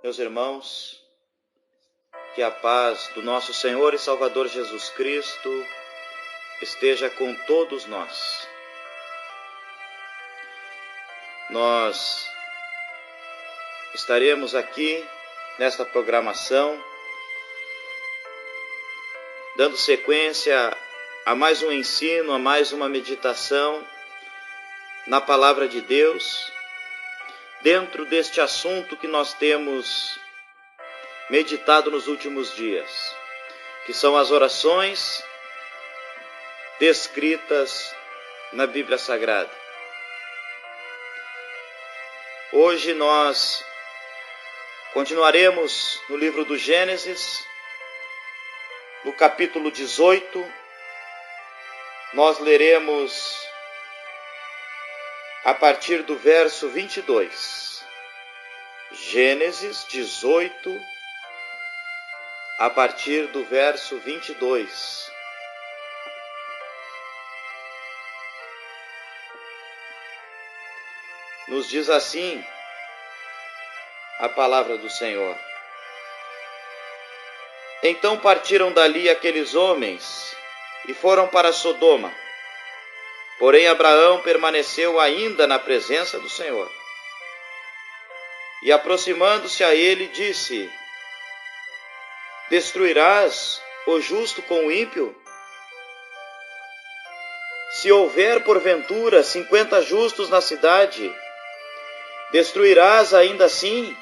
Meus irmãos, que a paz do nosso Senhor e Salvador Jesus Cristo esteja com todos nós. Nós estaremos aqui nesta programação, dando sequência a mais um ensino, a mais uma meditação na Palavra de Deus, dentro deste assunto que nós temos meditado nos últimos dias, que são as orações descritas na Bíblia Sagrada. Hoje nós continuaremos no livro do Gênesis, no capítulo 18, nós leremos a partir do verso 22. Gênesis 18, a partir do verso 22. Nos diz assim a palavra do Senhor. Então partiram dali aqueles homens e foram para Sodoma. Porém Abraão permaneceu ainda na presença do Senhor. E aproximando-se a ele, disse: Destruirás o justo com o ímpio? Se houver porventura 50 justos na cidade, destruirás ainda assim,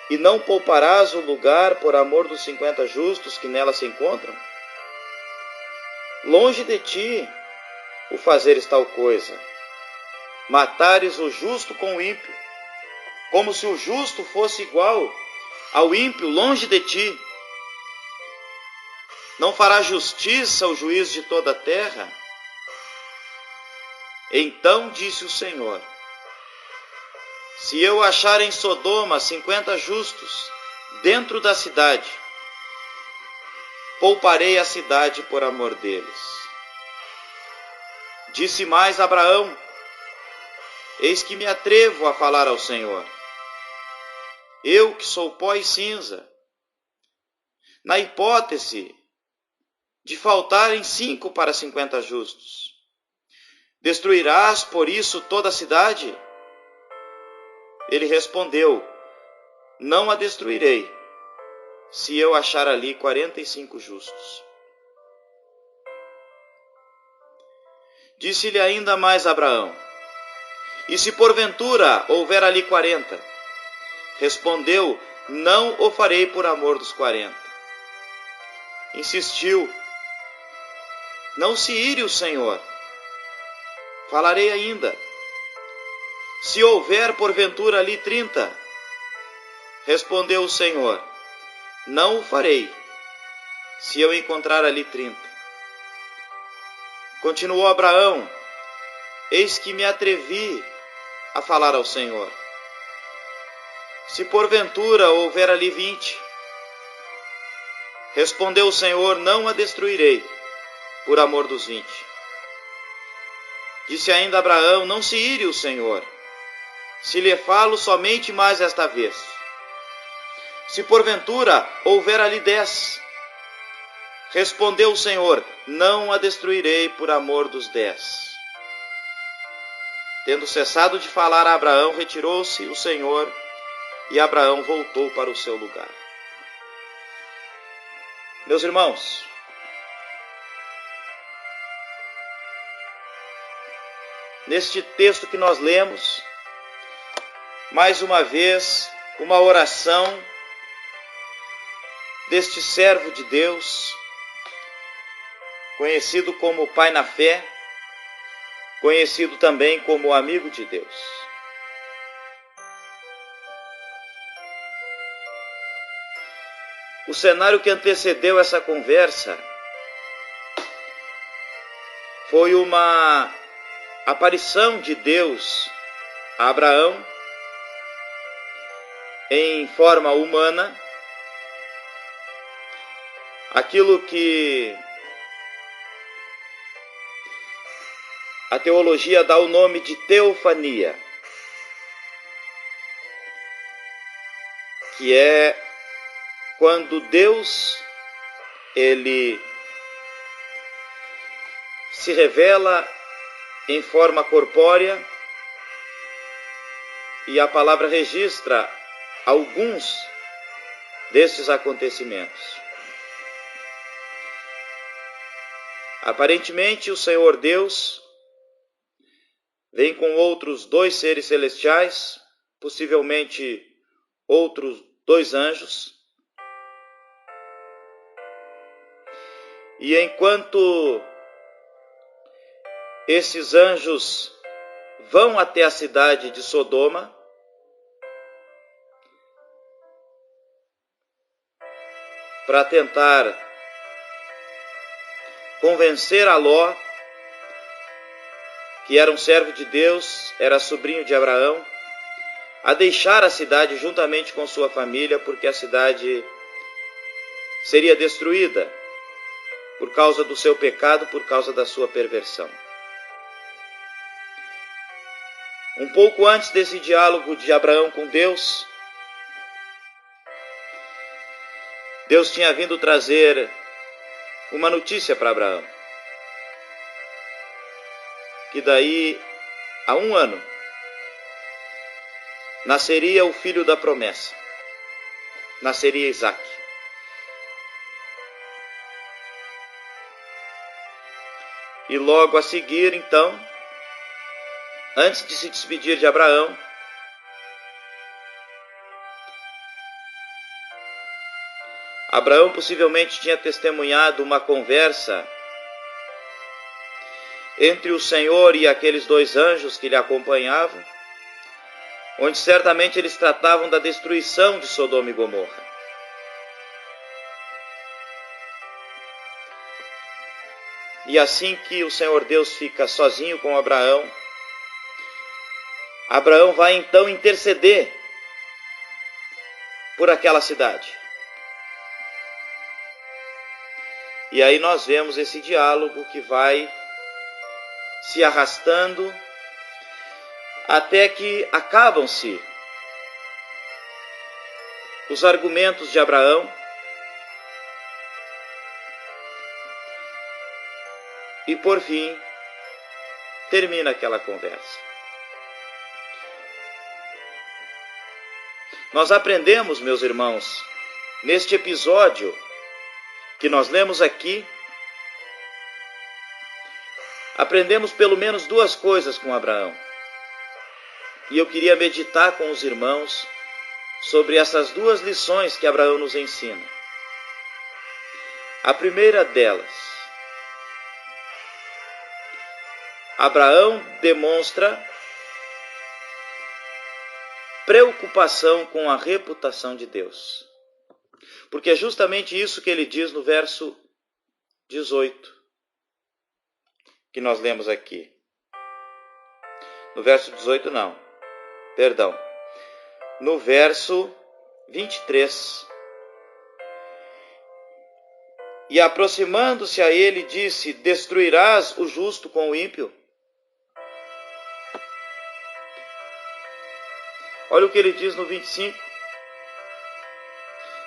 e não pouparás o lugar por amor dos 50 justos que nela se encontram? Longe de ti o fazeres tal coisa, matares o justo com o ímpio, como se o justo fosse igual ao ímpio longe de ti. Não fará justiça o juiz de toda a terra? Então disse o Senhor: Se eu achar em Sodoma 50 justos dentro da cidade, pouparei a cidade por amor deles. Disse mais Abraão: Eis que me atrevo a falar ao Senhor, eu que sou pó e cinza. Na hipótese de faltarem 5 para 50 justos, destruirás por isso toda a cidade? Ele respondeu: Não a destruirei, se eu achar ali 45 justos. Disse-lhe ainda mais Abraão: E se porventura houver ali 40? Respondeu: Não o farei por amor dos 40. Insistiu: Não se ire o Senhor, falarei ainda. Se houver porventura ali 30? Respondeu o Senhor: Não o farei, se eu encontrar ali 30. Continuou Abraão: Eis que me atrevi a falar ao Senhor. Se porventura houver ali 20? Respondeu o Senhor: Não a destruirei, por amor dos 20. Disse ainda Abraão: Não se ire o Senhor, se lhe falo somente mais esta vez. Se porventura houver ali 10? Respondeu o Senhor: Não a destruirei por amor dos 10. Tendo cessado de falar a Abraão, retirou-se o Senhor, e Abraão voltou para o seu lugar. Meus irmãos, neste texto que nós lemos, mais uma vez, uma oração deste servo de Deus, conhecido como Pai na Fé, conhecido também como amigo de Deus. O cenário que antecedeu essa conversa foi uma aparição de Deus a Abraão em forma humana, aquilo que a teologia dá o nome de teofania, que é quando Deus, ele se revela em forma corpórea, e a palavra registra alguns destes acontecimentos. Aparentemente, o Senhor Deus vem com outros 2 seres celestiais, possivelmente outros 2 anjos. E enquanto esses anjos vão até a cidade de Sodoma, para tentar convencer a Ló, que era um servo de Deus, era sobrinho de Abraão, a deixar a cidade juntamente com sua família, porque a cidade seria destruída por causa do seu pecado, por causa da sua perversão. Um pouco antes desse diálogo de Abraão com Deus, Deus tinha vindo trazer uma notícia para Abraão, que daí a 1 ano nasceria o filho da promessa, nasceria Isaque. E logo a seguir, então, antes de se despedir de Abraão, Abraão possivelmente tinha testemunhado uma conversa entre o Senhor e aqueles 2 anjos que lhe acompanhavam, onde certamente eles tratavam da destruição de Sodoma e Gomorra. E assim que o Senhor Deus fica sozinho com Abraão, Abraão vai então interceder por aquela cidade. E aí nós vemos esse diálogo que vai se arrastando até que acabam-se os argumentos de Abraão e por fim termina aquela conversa. Nós aprendemos, meus irmãos, neste episódio que nós lemos aqui, aprendemos pelo menos 2 coisas com Abraão. E eu queria meditar com os irmãos sobre essas 2 lições que Abraão nos ensina. A primeira delas, Abraão demonstra preocupação com a reputação de Deus. Porque é justamente isso que ele diz no verso 18, que nós lemos aqui. No verso 18 não, perdão. No verso 23. E aproximando-se a ele, disse: destruirás o justo com o ímpio? Olha o que ele diz no 25.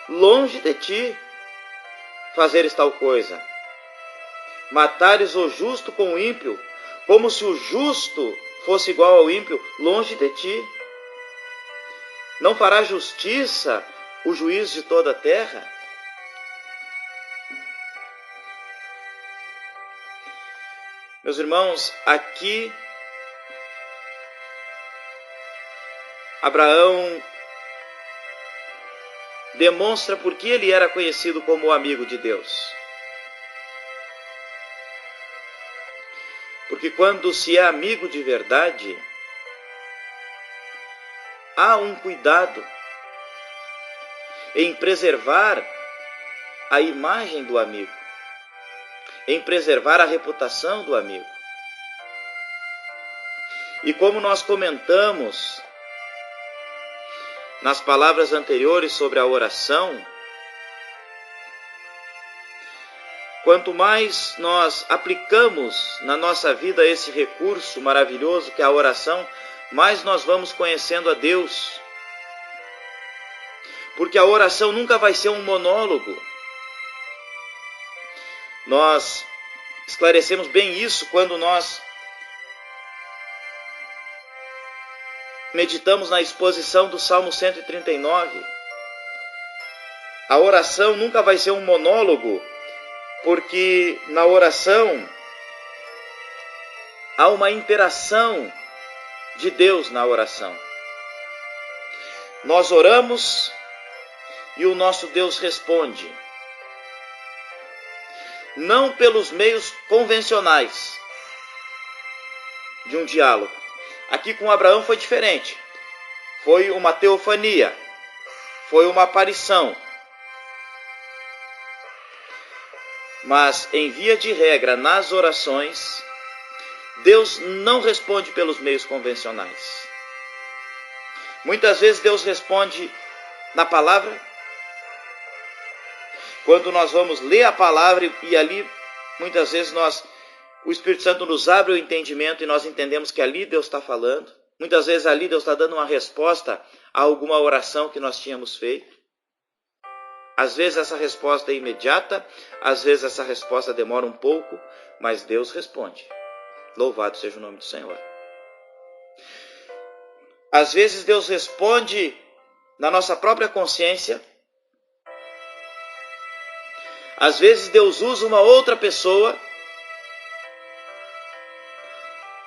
Longe de ti fazeres tal coisa, matares o justo com o ímpio, como se o justo fosse igual ao ímpio, longe de ti. Não fará justiça o juiz de toda a terra? Meus irmãos, aqui Abraão demonstra por que ele era conhecido como o amigo de Deus. Porque quando se é amigo de verdade, há um cuidado em preservar a imagem do amigo, em preservar a reputação do amigo. E como nós comentamos nas palavras anteriores sobre a oração, quanto mais nós aplicamos na nossa vida esse recurso maravilhoso que é a oração, mais nós vamos conhecendo a Deus. porque a oração nunca vai ser um monólogo. Nós esclarecemos bem isso quando nós meditamos na exposição do Salmo 139. A oração nunca vai ser um monólogo, porque na oração há uma interação de Deus na oração. Nós oramos e o nosso Deus responde. Não pelos meios convencionais de um diálogo. Aqui com Abraão foi diferente. Foi uma teofania. Foi uma aparição. Mas, em via de regra, nas orações, Deus não responde pelos meios convencionais. Muitas vezes Deus responde na palavra. Quando nós vamos ler a palavra e ali, muitas vezes o Espírito Santo nos abre o entendimento e nós entendemos que ali Deus está falando. Muitas vezes ali Deus está dando uma resposta a alguma oração que nós tínhamos feito. Às vezes essa resposta é imediata, às vezes essa resposta demora um pouco, mas Deus responde. Louvado seja o nome do Senhor. Às vezes Deus responde na nossa própria consciência. Às vezes Deus usa uma outra pessoa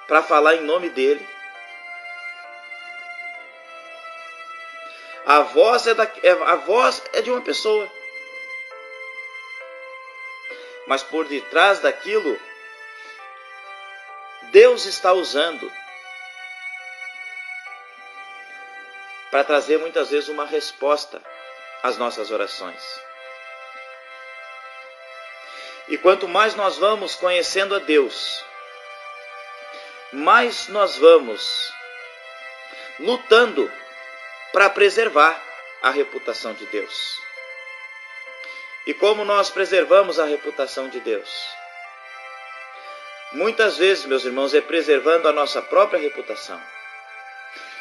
para falar em nome dele. A voz é de uma pessoa. Mas por detrás daquilo, Deus está usando para trazer muitas vezes uma resposta às nossas orações. E quanto mais nós vamos conhecendo a Deus, mais nós vamos lutando para preservar a reputação de Deus. E como nós preservamos a reputação de Deus? Muitas vezes, meus irmãos, é preservando a nossa própria reputação.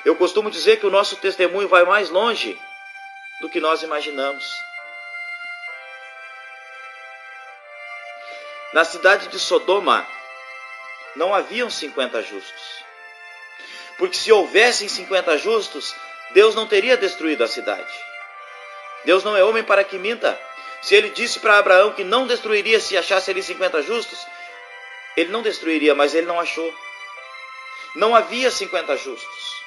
Eu costumo dizer que o nosso testemunho vai mais longe do que nós imaginamos. Na cidade de Sodoma, não haviam 50 justos. Porque se houvessem 50 justos, Deus não teria destruído a cidade. Deus não é homem para que minta. Se ele disse para Abraão que não destruiria se achasse ali 50 justos, ele não destruiria, mas ele não achou. Não havia 50 justos.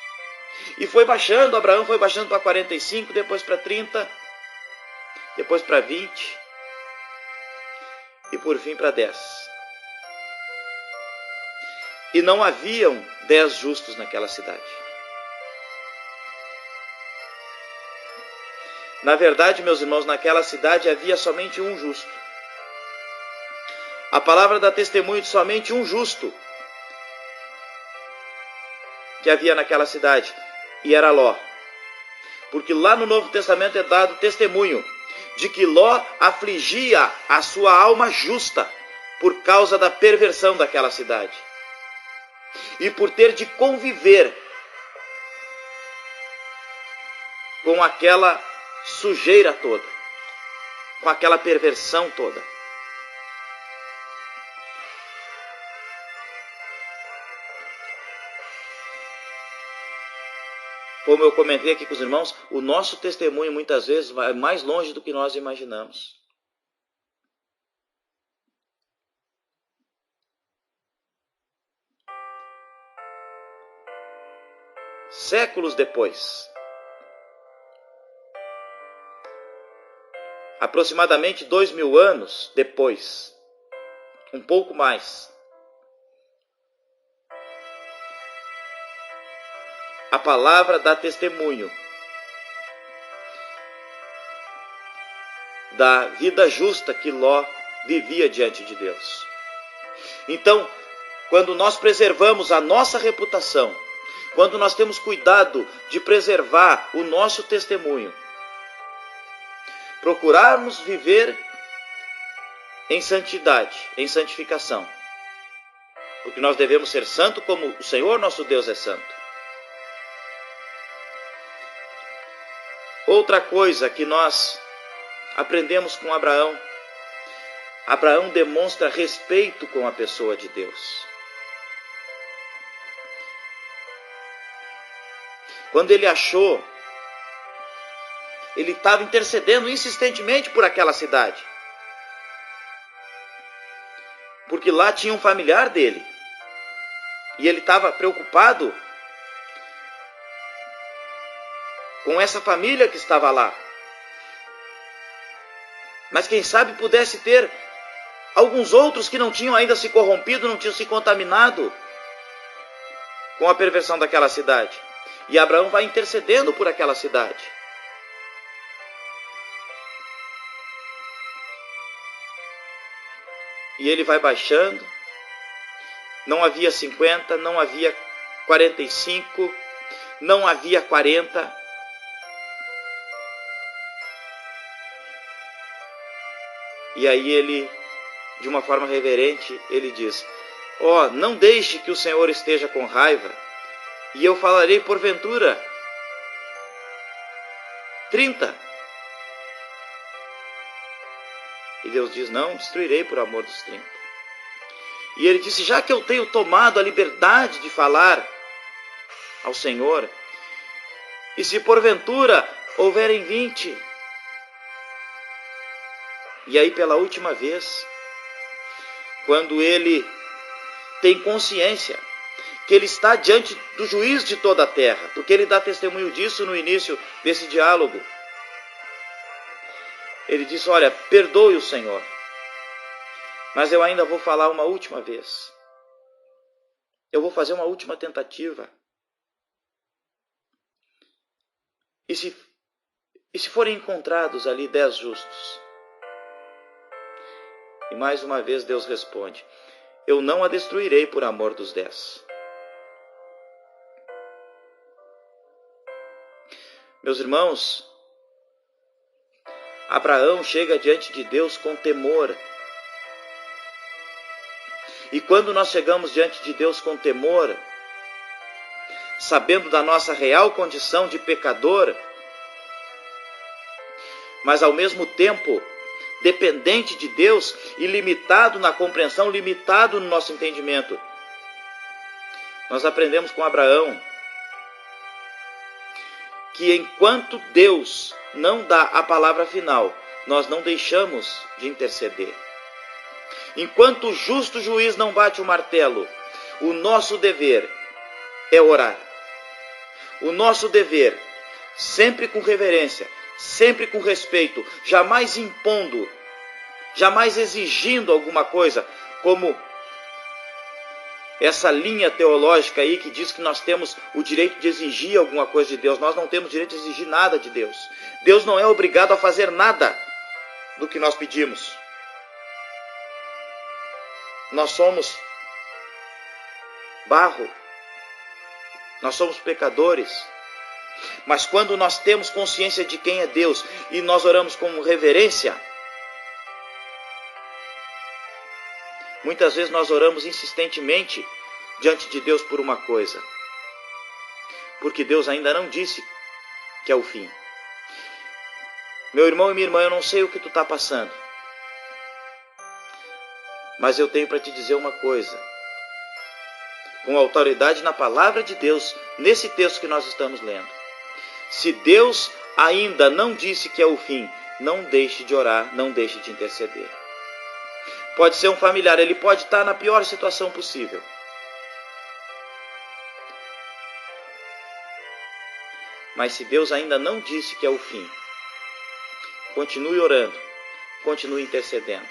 E foi baixando, Abraão foi baixando para 45, depois para 30, depois para 20 e por fim para 10. E não haviam 10 justos naquela cidade. Na verdade, meus irmãos, naquela cidade havia somente um justo. A palavra dá testemunho de somente um justo que havia naquela cidade, e era Ló. Porque lá no Novo Testamento é dado testemunho de que Ló afligia a sua alma justa por causa da perversão daquela cidade. E por ter de conviver com aquela sujeira toda, com aquela perversão toda. Como eu comentei aqui com os irmãos, o nosso testemunho muitas vezes vai mais longe do que nós imaginamos. Séculos depois, aproximadamente 2000 anos depois, um pouco mais, a palavra dá testemunho da vida justa que Ló vivia diante de Deus. Então, quando nós preservamos a nossa reputação, quando nós temos cuidado de preservar o nosso testemunho, procurarmos viver em santidade, em santificação, porque nós devemos ser santos como o Senhor nosso Deus é santo. Outra coisa que nós aprendemos com Abraão: Abraão demonstra respeito com a pessoa de Deus. Quando ele achou, ele estava intercedendo insistentemente por aquela cidade, porque lá tinha um familiar dele, e ele estava preocupado com essa família que estava lá. Mas quem sabe pudesse ter alguns outros que não tinham ainda se corrompido, não tinham se contaminado com a perversão daquela cidade. E Abraão vai intercedendo por aquela cidade. E ele vai baixando. Não havia 50, não havia 45, não havia 40. E aí ele, de uma forma reverente, ele diz: ó, não deixe que o Senhor esteja com raiva, e eu falarei porventura 30. E Deus diz: não destruirei por amor dos 30. E ele disse: já que eu tenho tomado a liberdade de falar ao Senhor, e se porventura houverem 20. E aí, pela última vez, quando ele tem consciência que ele está diante do juiz de toda a terra, porque ele dá testemunho disso no início desse diálogo, ele diz: olha, perdoe o Senhor, mas eu ainda vou falar uma última vez. Eu vou fazer uma última tentativa. E se forem encontrados ali 10 justos? E mais uma vez Deus responde: eu não a destruirei por amor dos 10. Meus irmãos, Abraão chega diante de Deus com temor. E quando nós chegamos diante de Deus com temor, sabendo da nossa real condição de pecador, mas ao mesmo tempo dependente de Deus e limitado na compreensão, limitado no nosso entendimento, nós aprendemos com Abraão que enquanto Deus não dá a palavra final, nós não deixamos de interceder. Enquanto o justo juiz não bate o martelo, o nosso dever é orar. O nosso dever, sempre com reverência, sempre com respeito, jamais impondo, jamais exigindo alguma coisa, como essa linha teológica aí que diz que nós temos o direito de exigir alguma coisa de Deus. Nós não temos direito de exigir nada de Deus. Deus não é obrigado a fazer nada do que nós pedimos. Nós somos barro, nós somos pecadores, mas quando nós temos consciência de quem é Deus e nós oramos com reverência, muitas vezes nós oramos insistentemente diante de Deus por uma coisa, porque Deus ainda não disse que é o fim. Meu irmão e minha irmã, eu não sei o que tu está passando, mas eu tenho para te dizer uma coisa, com autoridade na palavra de Deus, nesse texto que nós estamos lendo. Se Deus ainda não disse que é o fim, não deixe de orar, não deixe de interceder. Pode ser um familiar, ele pode estar na pior situação possível. Mas se Deus ainda não disse que é o fim, continue orando, continue intercedendo.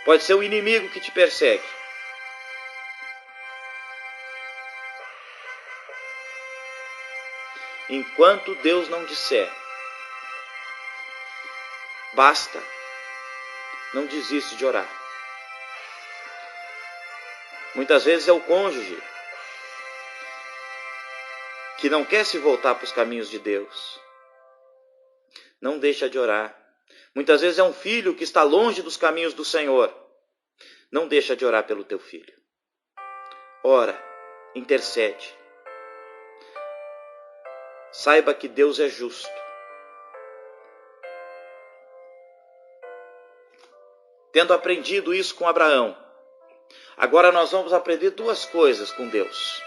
Pode ser o inimigo que te persegue. Enquanto Deus não disser, basta, não desiste de orar. Muitas vezes é o cônjuge que não quer se voltar para os caminhos de Deus. Não deixa de orar. Muitas vezes é um filho que está longe dos caminhos do Senhor. Não deixa de orar pelo teu filho. Ora, intercede. Saiba que Deus é justo. tendo aprendido isso com Abraão, agora nós vamos aprender duas coisas com Deus.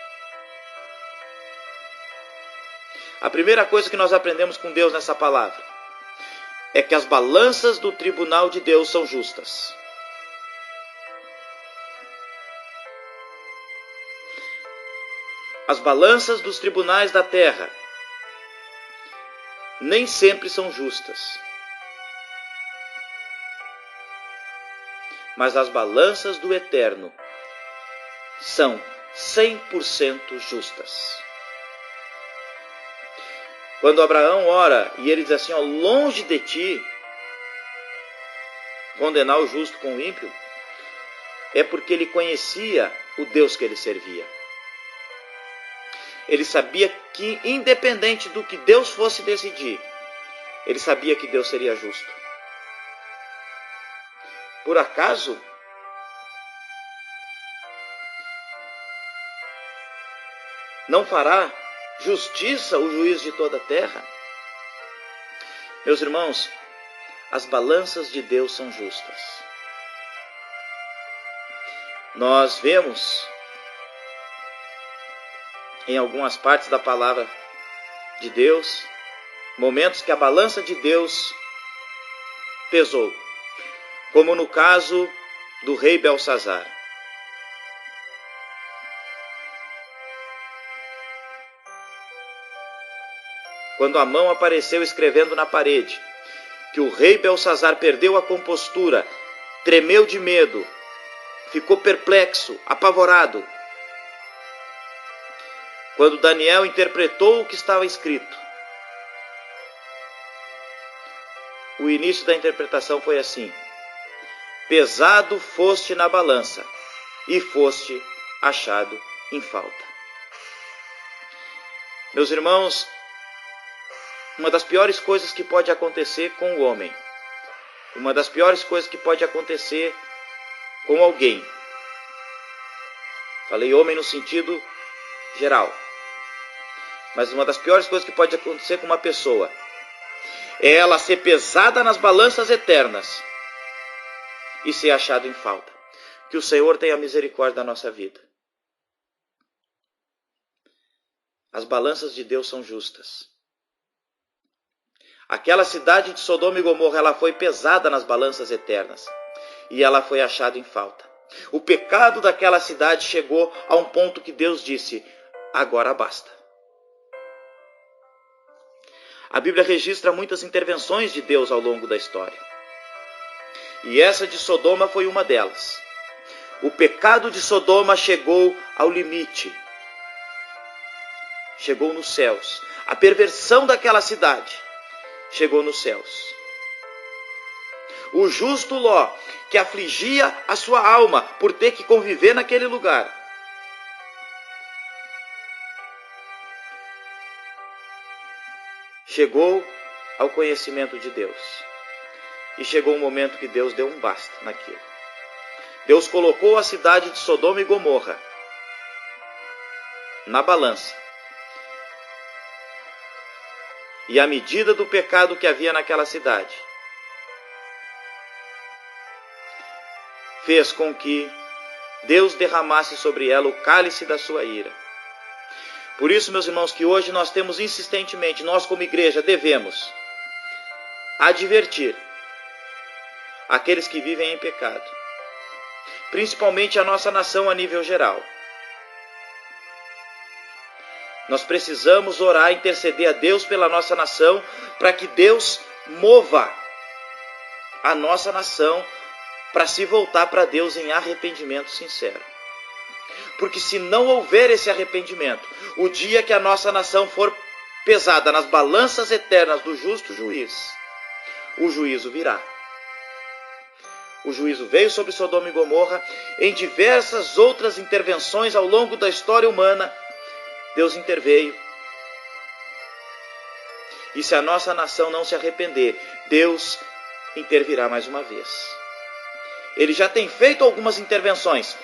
A primeira coisa que nós aprendemos com Deus nessa palavra é que as balanças do tribunal de Deus são justas. As balanças dos tribunais da terra nem sempre são justas. Mas as balanças do eterno são 100% justas. Quando Abraão ora e ele diz assim, ó, longe de ti condenar o justo com o ímpio, é porque ele conhecia o Deus que ele servia. Ele sabia que, independente do que Deus fosse decidir, ele sabia que Deus seria justo. Por acaso, não fará justiça o juiz de toda a terra? Meus irmãos, as balanças de Deus são justas. Nós vemos em algumas partes da palavra de Deus momentos que a balança de Deus pesou, como no caso do rei Belsazar. Quando a mão apareceu escrevendo na parede, que o rei Belsazar perdeu a compostura, tremeu de medo, ficou perplexo, apavorado. Quando Daniel interpretou o que estava escrito, o início da interpretação foi assim: pesado foste na balança, e foste achado em falta. Meus irmãos, uma das piores coisas que pode acontecer com o homem, uma das piores coisas que pode acontecer com alguém, falei homem no sentido geral, mas uma das piores coisas que pode acontecer com uma pessoa é ela ser pesada nas balanças eternas e ser achado em falta. Que o Senhor tenha misericórdia da nossa vida. As balanças de Deus são justas. Aquela cidade de Sodoma e Gomorra, ela foi pesada nas balanças eternas e ela foi achada em falta. O pecado daquela cidade chegou a um ponto que Deus disse: agora basta. A Bíblia registra muitas intervenções de Deus ao longo da história. E essa de Sodoma foi uma delas. O pecado de Sodoma chegou ao limite. Chegou nos céus. A perversão daquela cidade chegou nos céus. O justo Ló, que afligia a sua alma por ter que conviver naquele lugar, chegou ao conhecimento de Deus. E chegou um momento que Deus deu um basta naquilo. Deus colocou a cidade de Sodoma e Gomorra na balança. E a medida do pecado que havia naquela cidade fez com que Deus derramasse sobre ela o cálice da sua ira. Por isso, meus irmãos, que hoje nós temos insistentemente, nós como igreja devemos advertir aqueles que vivem em pecado, principalmente a nossa nação a nível geral. Nós precisamos orar, interceder a Deus pela nossa nação, para que Deus mova a nossa nação para se voltar para Deus em arrependimento sincero. Porque se não houver esse arrependimento, o dia que a nossa nação for pesada nas balanças eternas do justo juiz, o juízo virá. O juízo veio sobre Sodoma e Gomorra. Em diversas outras intervenções ao longo da história humana, Deus interveio. E se a nossa nação não se arrepender, Deus intervirá mais uma vez. Ele já tem feito algumas intervenções,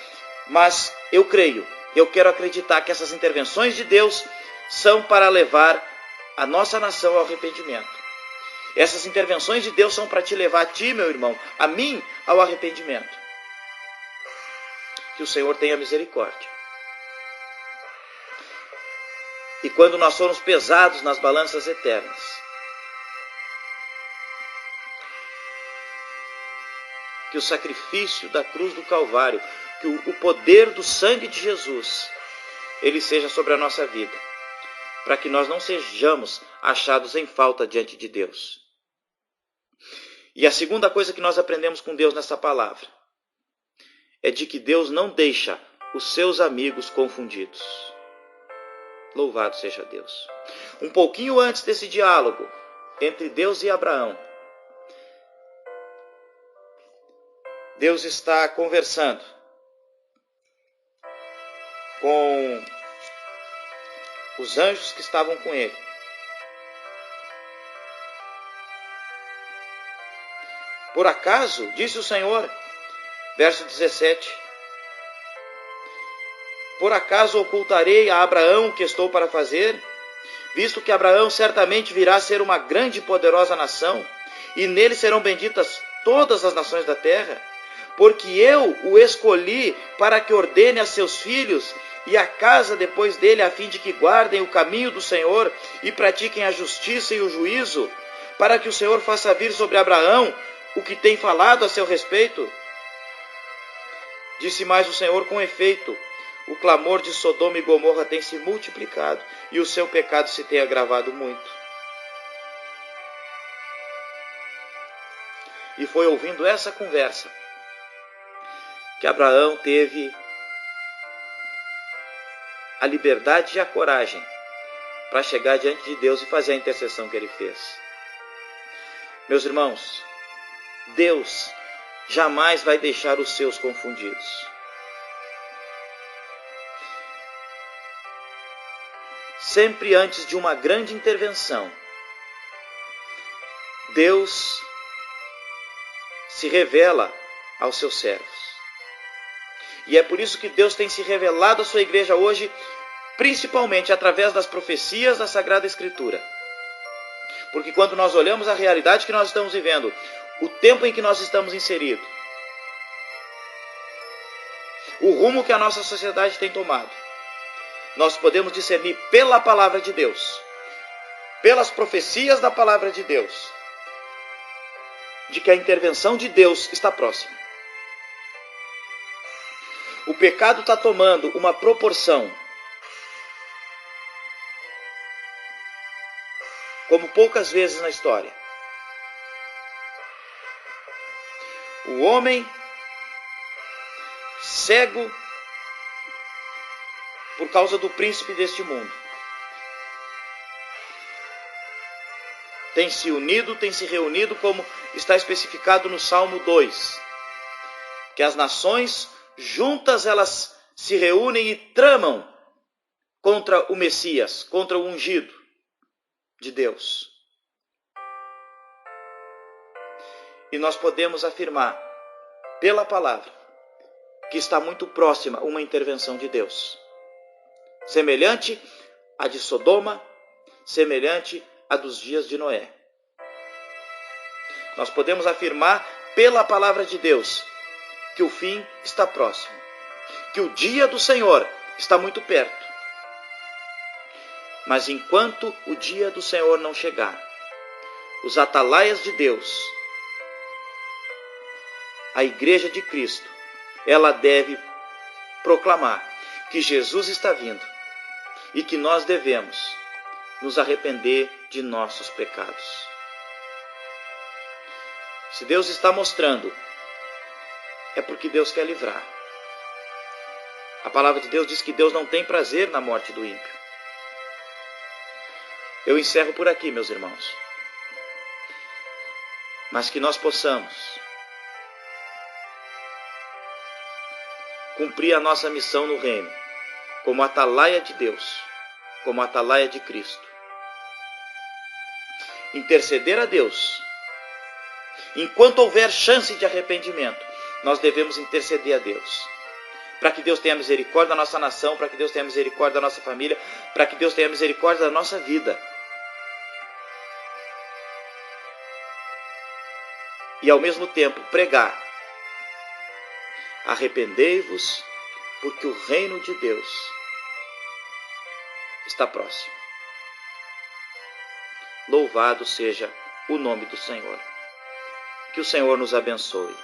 mas eu quero acreditar que essas intervenções de Deus são para levar a nossa nação ao arrependimento. Essas intervenções de Deus são para te levar a ti, meu irmão, a mim, ao arrependimento. Que o Senhor tenha misericórdia. E quando nós formos pesados nas balanças eternas, que o sacrifício da cruz do Calvário, que o poder do sangue de Jesus, ele seja sobre a nossa vida, para que nós não sejamos achados em falta diante de Deus. E a segunda coisa que nós aprendemos com Deus nessa palavra é de que Deus não deixa os seus amigos confundidos. Louvado seja Deus. Um pouquinho antes desse diálogo entre Deus e Abraão, Deus está conversando com os anjos que estavam com ele. Por acaso, disse o Senhor, verso 17, por acaso ocultarei a Abraão o que estou para fazer? Visto que Abraão certamente virá a ser uma grande e poderosa nação, e nele serão benditas todas as nações da terra, porque eu o escolhi para que ordene a seus filhos e a casa depois dele, a fim de que guardem o caminho do Senhor e pratiquem a justiça e o juízo, para que o Senhor faça vir sobre Abraão o que tem falado a seu respeito. Disse mais o Senhor: com efeito, o clamor de Sodoma e Gomorra tem se multiplicado e o seu pecado se tem agravado muito. E foi ouvindo essa conversa que Abraão teve a liberdade e a coragem para chegar diante de Deus e fazer a intercessão que ele fez. Meus irmãos, Deus jamais vai deixar os seus confundidos. Sempre antes de uma grande intervenção, Deus se revela aos seus servos. E é por isso que Deus tem se revelado à sua igreja hoje, principalmente através das profecias da Sagrada Escritura. Porque quando nós olhamos a realidade que nós estamos vivendo, o tempo em que nós estamos inseridos, o rumo que a nossa sociedade tem tomado, nós podemos discernir pela palavra de Deus, pelas profecias da palavra de Deus, de que a intervenção de Deus está próxima. O pecado está tomando uma proporção como poucas vezes na história. O homem cego por causa do príncipe deste mundo tem se unido, tem se reunido, como está especificado no Salmo 2, que as nações juntas elas se reúnem e tramam contra o Messias, contra o ungido de Deus. E nós podemos afirmar, pela palavra, que está muito próxima uma intervenção de Deus, semelhante à de Sodoma, semelhante à dos dias de Noé. Nós podemos afirmar, pela palavra de Deus, que o fim está próximo, que o dia do Senhor está muito perto. Mas enquanto o dia do Senhor não chegar, os atalaias de Deus, a Igreja de Cristo, ela deve proclamar que Jesus está vindo e que nós devemos nos arrepender de nossos pecados. Se Deus está mostrando, é porque Deus quer livrar. A palavra de Deus diz que Deus não tem prazer na morte do ímpio. Eu encerro por aqui, meus irmãos. Mas que nós possamos cumprir a nossa missão no reino, como atalaia de Deus, como atalaia de Cristo. Interceder a Deus. Enquanto houver chance de arrependimento, nós devemos interceder a Deus, para que Deus tenha misericórdia da nossa nação, para que Deus tenha misericórdia da nossa família, para que Deus tenha misericórdia da nossa vida. e ao mesmo tempo pregar: arrependei-vos, porque o reino de Deus está próximo. Louvado seja o nome do Senhor. Que o Senhor nos abençoe.